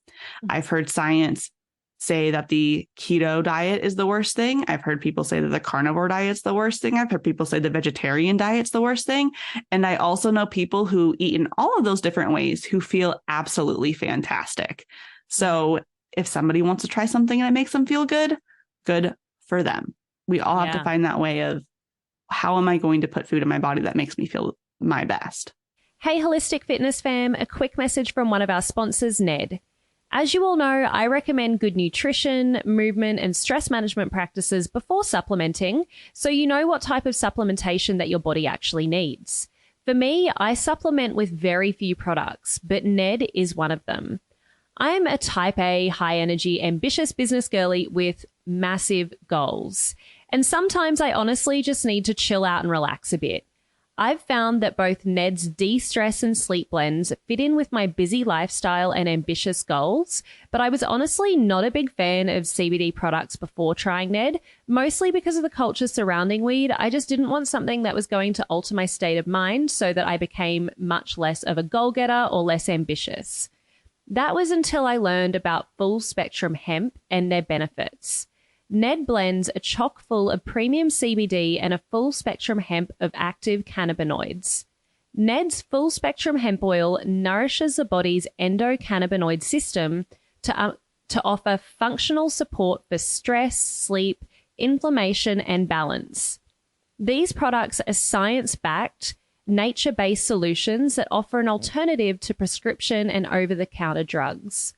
I've heard science say that the keto diet is the worst thing. I've heard people say that the carnivore diet's the worst thing. I've heard people say the vegetarian diet's the worst thing. And I also know people who eat in all of those different ways who feel absolutely fantastic. So if somebody wants to try something and it makes them feel good, good for them. We all have to find that way of, how am I going to put food in my body that makes me feel my best? Hey, Holistic Fitness fam, a quick message from one of our sponsors, Ned. As you all know, I recommend good nutrition, movement, and stress management practices before supplementing, so you know what type of supplementation that your body actually needs. For me, I supplement with very few products, but Ned is one of them. I'm a type A, high energy, ambitious business girly with massive goals. And sometimes I honestly just need to chill out and relax a bit. I've found that both Ned's de-stress and sleep blends fit in with my busy lifestyle and ambitious goals, but I was honestly not a big fan of CBD products before trying Ned, mostly because of the culture surrounding weed. I just didn't want something that was going to alter my state of mind so that I became much less of a goal-getter or less ambitious. That was until I learned about full spectrum hemp and their benefits. Ned blends are chock full of premium CBD and a full spectrum hemp of active cannabinoids. Ned's full spectrum hemp oil nourishes the body's endocannabinoid system to offer functional support for stress, sleep, inflammation, and balance. These products are science-backed, nature-based solutions that offer an alternative to prescription and over-the-counter drugs.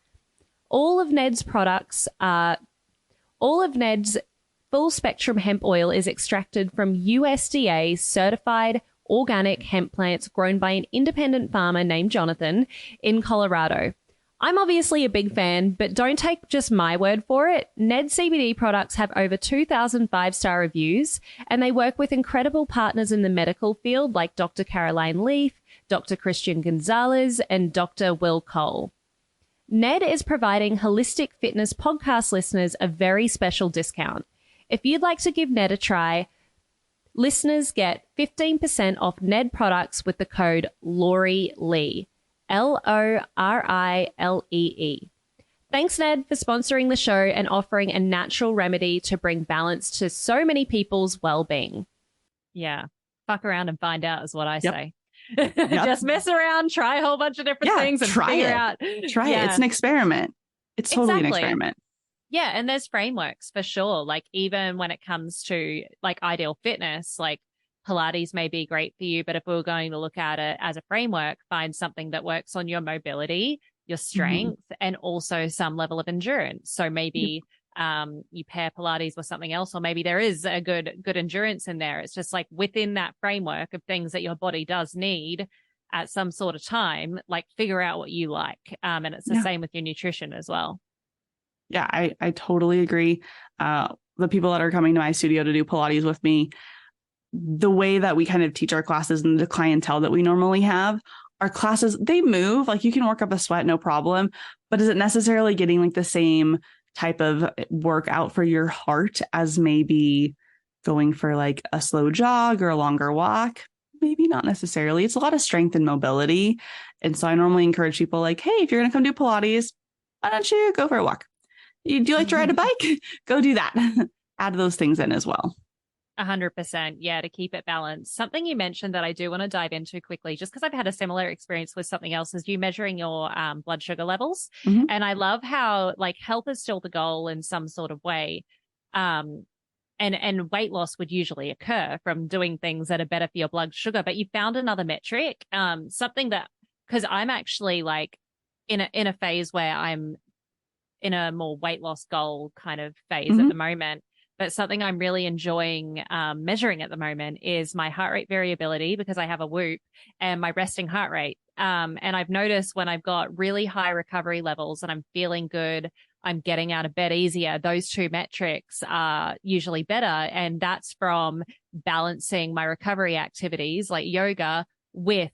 All of Ned's full spectrum hemp oil is extracted from USDA certified organic hemp plants grown by an independent farmer named Jonathan in Colorado. I'm obviously a big fan, but don't take just my word for it. Ned CBD products have over 2,000 five-star reviews, and they work with incredible partners in the medical field like Dr. Caroline Leaf, Dr. Christian Gonzalez, and Dr. Will Cole. Ned is providing Holistic Fitness podcast listeners a very special discount. If you'd like to give Ned a try, listeners get 15% off Ned products with the code LaurieLee, LORILEE. Thanks, Ned, for sponsoring the show and offering a natural remedy to bring balance to so many people's well-being. Yeah, fuck around and find out is what I say. Just mess around, try a whole bunch of different things and figure out. Try it. It's an experiment. It's totally an experiment. Yeah. And there's frameworks for sure. Like even when it comes to like ideal fitness, like Pilates may be great for you, but if we were going to look at it as a framework, find something that works on your mobility, your strength, and also some level of endurance. So maybe you pair Pilates with something else, or maybe there is a good endurance in there. It's just like within that framework of things that your body does need at some sort of time, like figure out what you like. And it's the same with your nutrition as well. Yeah, I totally agree. The people that are coming to my studio to do Pilates with me, the way that we kind of teach our classes and the clientele that we normally have, our classes, they move. Like you can work up a sweat, no problem. But is it necessarily getting like the same type of workout for your heart as maybe going for like a slow jog or a longer walk? Maybe not necessarily. It's a lot of strength and mobility. And so I normally encourage people like, hey, if you're going to come do Pilates, why don't you go for a walk? Do you like to ride a bike? Go do that. Add those things in as well. 100%. Yeah, to keep it balanced. Something you mentioned that I do want to dive into quickly, just because I've had a similar experience with something else, is you measuring your blood sugar levels. Mhm. And I love how like health is still the goal in some sort of way. Um, and weight loss would usually occur from doing things that are better for your blood sugar. But you found another metric, something that, because I'm actually like in a phase where I'm in a more weight loss goal kind of phase at Mhm. the moment. But something I'm really enjoying measuring at the moment is my heart rate variability, because I have a Whoop, and my resting heart rate. And I've noticed when I've got really high recovery levels and I'm feeling good, I'm getting out of bed easier, those two metrics are usually better. And that's from balancing my recovery activities like yoga with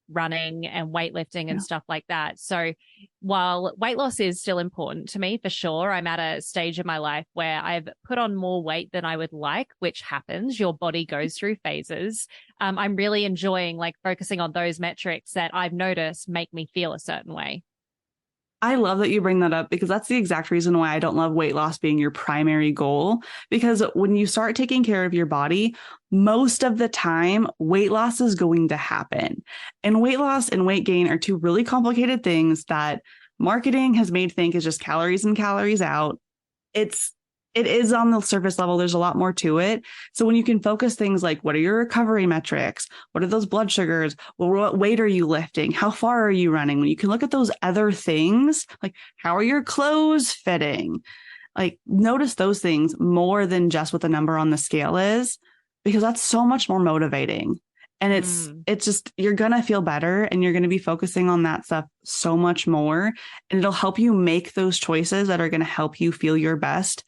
running and weightlifting and stuff like that. So while weight loss is still important to me for sure, I'm at a stage in my life where I've put on more weight than I would like, which happens. Your body goes through phases. I'm really enjoying like focusing on those metrics that I've noticed make me feel a certain way. I love that you bring that up, because that's the exact reason why I don't love weight loss being your primary goal. Because when you start taking care of your body, most of the time, weight loss is going to happen. And weight loss and weight gain are two really complicated things that marketing has made think is just calories in, calories out. It is on the surface level. There's a lot more to it. So when you can focus things like, what are your recovery metrics? What are those blood sugars? Well, what weight are you lifting? How far are you running? When you can look at those other things, like how are your clothes fitting? Like notice those things more than just what the number on the scale is, because that's so much more motivating. And it's just, you're going to feel better and you're going to be focusing on that stuff so much more. And it'll help you make those choices that are going to help you feel your best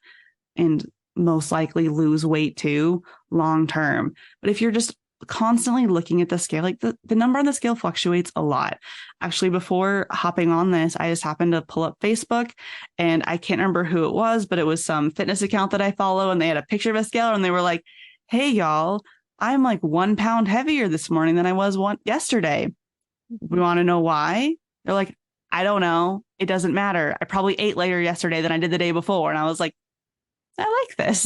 and most likely lose weight too long term. But if you're just constantly looking at the scale, like the number on the scale fluctuates a lot. Actually, before hopping on this, I just happened to pull up Facebook, and I can't remember who it was, but it was some fitness account that I follow, and they had a picture of a scale, and they were like, hey, y'all, I'm like 1 pound heavier this morning than I was yesterday. We want to know why? They're like, I don't know. It doesn't matter. I probably ate later yesterday than I did the day before. And I was like, I like this.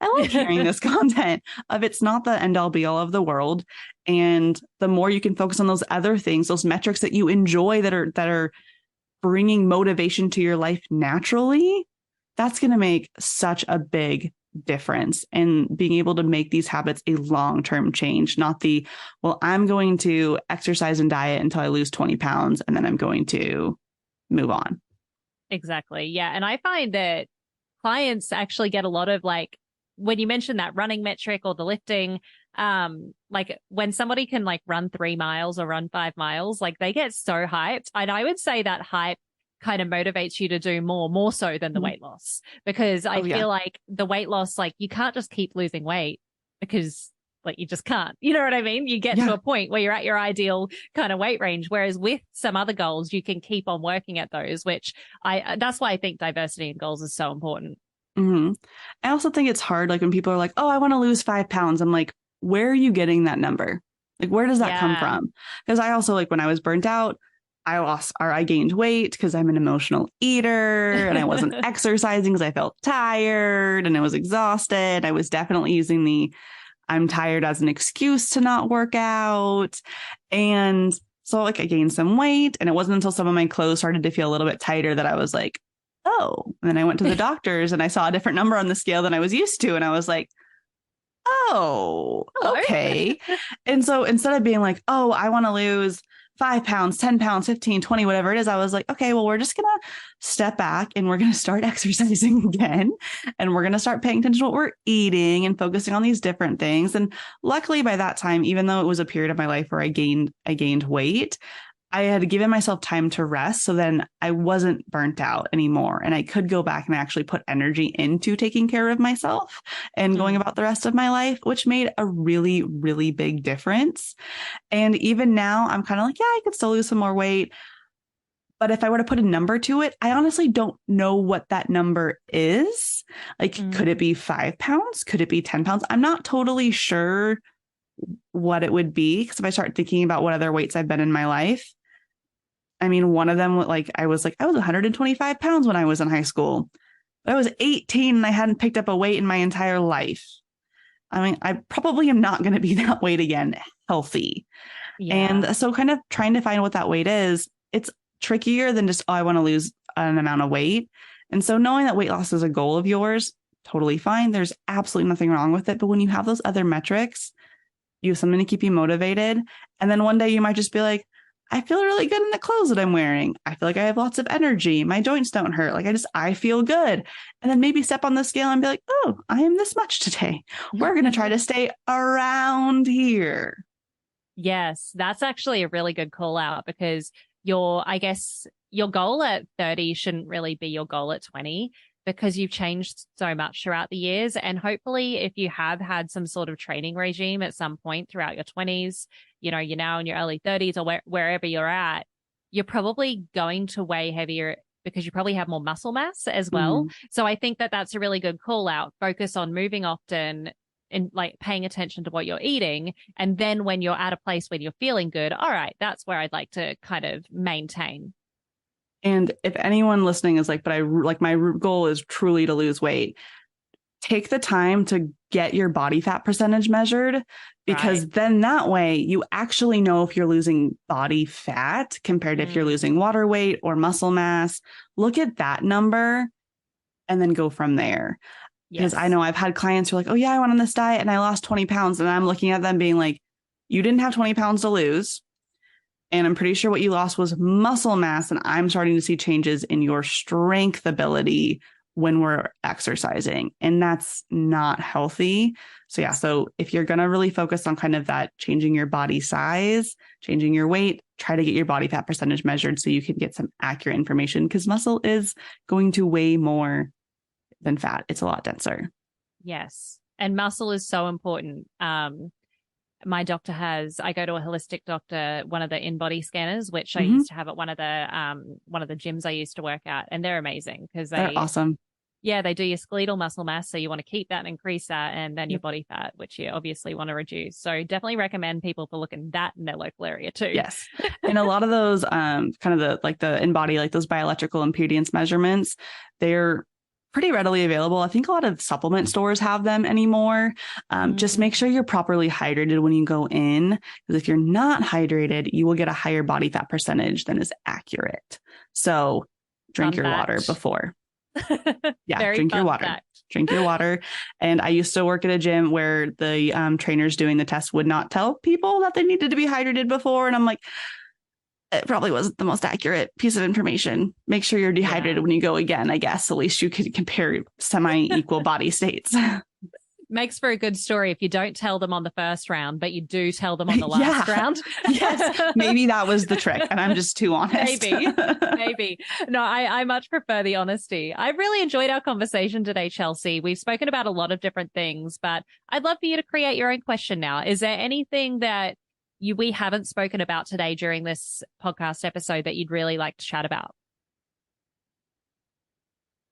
I like hearing this content of it's not the end all be all of the world. And the more you can focus on those other things, those metrics that you enjoy that are bringing motivation to your life naturally, that's going to make such a big difference in being able to make these habits a long-term change, not the, well, I'm going to exercise and diet until I lose 20 pounds and then I'm going to move on. Exactly. Yeah. And I find that clients actually get a lot of like, when you mentioned that running metric or the lifting, like when somebody can like run 3 miles or run 5 miles, like they get so hyped. And I would say that hype kind of motivates you to do more so than the weight loss, because I feel like the weight loss, like you can't just keep losing weight because like you just can't, you know what I mean? You get to a point where you're at your ideal kind of weight range. Whereas with some other goals, you can keep on working at those, which that's why I think diversity in goals is so important. Mm-hmm. I also think it's hard. Like when people are like, oh, I want to lose 5 pounds. I'm like, where are you getting that number? Like, where does that come from? Because I also, like when I was burnt out, I gained weight because I'm an emotional eater and I wasn't exercising because I felt tired and I was exhausted. I was definitely using I'm tired as an excuse to not work out. And so like I gained some weight, and it wasn't until some of my clothes started to feel a little bit tighter that I was like, oh, and then I went to the doctors and I saw a different number on the scale than I was used to. And I was like, oh, okay. And so instead of being like, oh, I want to lose 5 pounds, 10 pounds, 15, 20, whatever it is, I was like, okay, well, we're just going to step back and we're going to start exercising again. And we're going to start paying attention to what we're eating and focusing on these different things. And luckily by that time, even though it was a period of my life where I gained weight, I had given myself time to rest. So then I wasn't burnt out anymore. And I could go back and actually put energy into taking care of myself and going about the rest of my life, which made a really, really big difference. And even now I'm kind of like, yeah, I could still lose some more weight. But if I were to put a number to it, I honestly don't know what that number is. Like, could it be 5 pounds? Could it be 10 pounds? I'm not totally sure what it would be. Because if I start thinking about what other weights I've been in my life, I mean, one of them, like I was 125 pounds when I was in high school. But I was 18 and I hadn't picked up a weight in my entire life. I mean, I probably am not going to be that weight again, healthy. Yeah. And so kind of trying to find what that weight is, it's trickier than just, oh, I want to lose an amount of weight. And so knowing that weight loss is a goal of yours, totally fine. There's absolutely nothing wrong with it. But when you have those other metrics, you have something to keep you motivated. And then one day you might just be like, I feel really good in the clothes that I'm wearing. I feel like I have lots of energy. My joints don't hurt. Like I feel good. And then maybe step on the scale and be like, oh, I am this much today. We're going to try to stay around here. Yes, that's actually a really good call out, because I guess your goal at 30 shouldn't really be your goal at 20, because you've changed so much throughout the years. And hopefully if you have had some sort of training regime at some point throughout your 20s, you're now in your early 30s or wherever you're at, you're probably going to weigh heavier because you probably have more muscle mass as well. So I think that that's a really good call out. Focus on moving often and like paying attention to what you're eating. And then when you're at a place where you're feeling good, all right, that's where I'd like to kind of maintain. And if anyone listening is like, but my goal is truly to lose weight, take the time to get your body fat percentage measured, because then that way you actually know if you're losing body fat compared to if you're losing water weight or muscle mass. Look at that number and then go from there. Because I know I've had clients who are like, oh yeah, I went on this diet and I lost 20 pounds. And I'm looking at them being like, you didn't have 20 pounds to lose. And I'm pretty sure what you lost was muscle mass. And I'm starting to see changes in your strength ability when we're exercising. And that's not healthy. So yeah, so if you're going to really focus on kind of that changing your body size, changing your weight, try to get your body fat percentage measured so you can get some accurate information, because muscle is going to weigh more than fat. It's a lot denser. Yes. And muscle is so important. My doctor I go to a holistic doctor, one of the in-body scanners, which I used to have at one of the gyms I used to work at. And they're amazing because they're awesome. Yeah, they do your skeletal muscle mass. So you want to keep that and increase that. And then your body fat, which you obviously want to reduce. So definitely recommend people to look at that in their local area too. Yes. And a lot of those kind of the in-body, like those bioelectrical impedance measurements, they're pretty readily available. I think a lot of supplement stores have them anymore. Just make sure you're properly hydrated when you go in, because if you're not hydrated, you will get a higher body fat percentage than is accurate. So drink your water before. Yeah, drink your water. Drink your water. And I used to work at a gym where the trainers doing the test would not tell people that they needed to be hydrated before. And I'm like, it probably wasn't the most accurate piece of information. Make sure you're dehydrated when you go again, I guess. At least you could compare semi-equal body states. Makes for a good story if you don't tell them on the first round, but you do tell them on the last round. Yes, maybe that was the trick, and I'm just too honest. Maybe. No, I much prefer the honesty. I really enjoyed our conversation today, Chelsea. We've spoken about a lot of different things, but I'd love for you to create your own question now. Is there anything that we haven't spoken about today during this podcast episode that you'd really like to chat about?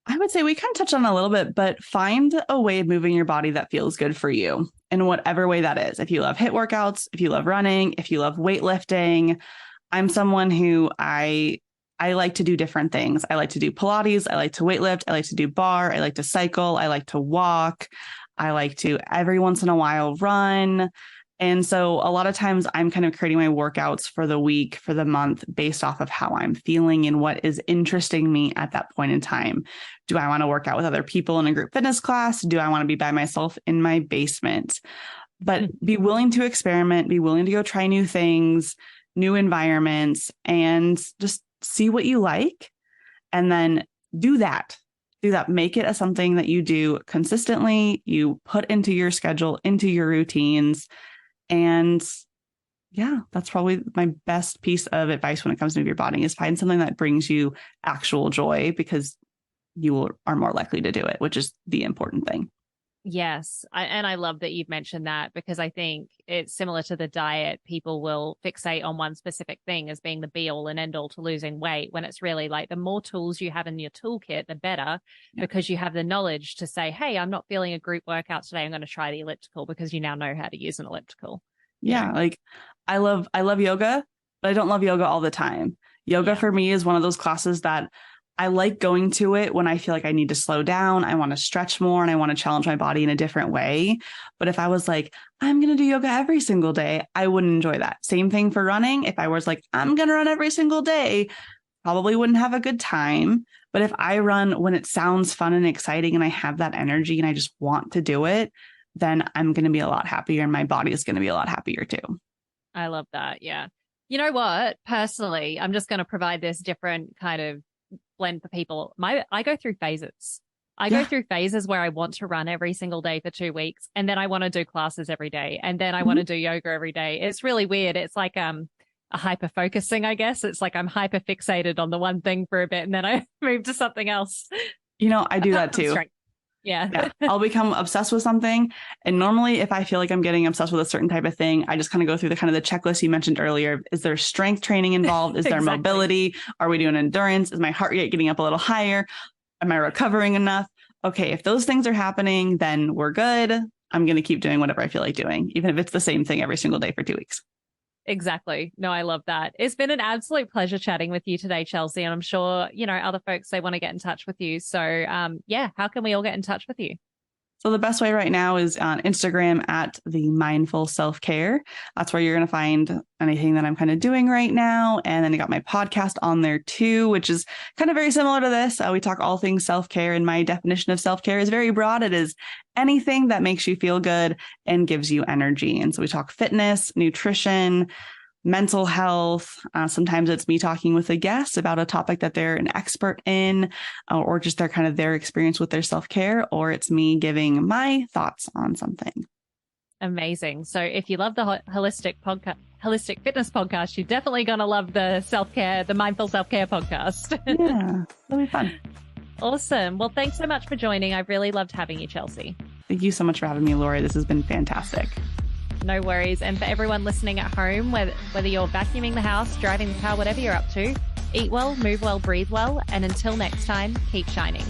I would say we kind of touched on it a little bit, but find a way of moving your body that feels good for you in whatever way that is. If you love HIIT workouts, if you love running, if you love weightlifting. I'm someone who I like to do different things. I like to do Pilates. I like to weightlift. I like to do bar. I like to cycle. I like to walk. I like to every once in a while run. And so a lot of times I'm kind of creating my workouts for the week, for the month, based off of how I'm feeling and what is interesting me at that point in time. Do I want to work out with other people in a group fitness class? Do I want to be by myself in my basement? But be willing to experiment, be willing to go try new things, new environments, and just see what you like. And then do that. Make it as something that you do consistently, you put into your schedule, into your routines. And yeah, that's probably my best piece of advice when it comes to move your body, is find something that brings you actual joy, because you are more likely to do it, which is the important thing. Yes. And I love that you've mentioned that, because I think it's similar to the diet. People will fixate on one specific thing as being the be all and end all to losing weight, when it's really like the more tools you have in your toolkit, the better, because you have the knowledge to say, hey, I'm not feeling a group workout today. I'm going to try the elliptical, because you now know how to use an elliptical. Yeah. Like I love yoga, but I don't love yoga all the time. Yoga for me is one of those classes that I like going to it when I feel like I need to slow down. I want to stretch more and I want to challenge my body in a different way. But if I was like, I'm going to do yoga every single day, I wouldn't enjoy that. Same thing for running. If I was like, I'm going to run every single day, probably wouldn't have a good time. But if I run when it sounds fun and exciting and I have that energy and I just want to do it, then I'm going to be a lot happier and my body is going to be a lot happier too. I love that. Yeah. You know what? Personally, I'm just going to provide this different kind of blend for people. I go through phases. I go through phases where I want to run every single day for 2 weeks, and then I want to do classes every day, and then I want to do yoga every day. It's really weird. It's like a hyper focusing, I guess. It's like I'm hyper fixated on the one thing for a bit, and then I move to something else. I do that too. Yeah. I'll become obsessed with something. And normally if I feel like I'm getting obsessed with a certain type of thing, I just kind of go through the checklist you mentioned earlier. Is there strength training involved? Is there mobility? Are we doing endurance? Is my heart rate getting up a little higher? Am I recovering enough? Okay. If those things are happening, then we're good. I'm going to keep doing whatever I feel like doing, even if it's the same thing every single day for 2 weeks. Exactly. No, I love that. It's been an absolute pleasure chatting with you today, Chelsea. And I'm sure, other folks, they want to get in touch with you. So how can we all get in touch with you? So the best way right now is on Instagram at the Mindful Self-Care. That's where you're going to find anything that I'm kind of doing right now. And then I got my podcast on there too, which is kind of very similar to this. We talk all things self-care, and my definition of self-care is very broad. It is anything that makes you feel good and gives you energy. And so we talk fitness, nutrition, mental health. Sometimes it's me talking with a guest about a topic that they're an expert in, or just their experience with their self-care, or it's me giving my thoughts on something. Amazing. So if you love the holistic fitness podcast, you're definitely going to love the Mindful Self-Care podcast. Yeah, it'll be fun. Awesome. Well, thanks so much for joining. I've really loved having you, Chelsea. Thank you so much for having me, Lori. This has been fantastic. No worries. And for everyone listening at home, whether you're vacuuming the house, driving the car, whatever you're up to, eat well, move well, breathe well. And until next time, keep shining.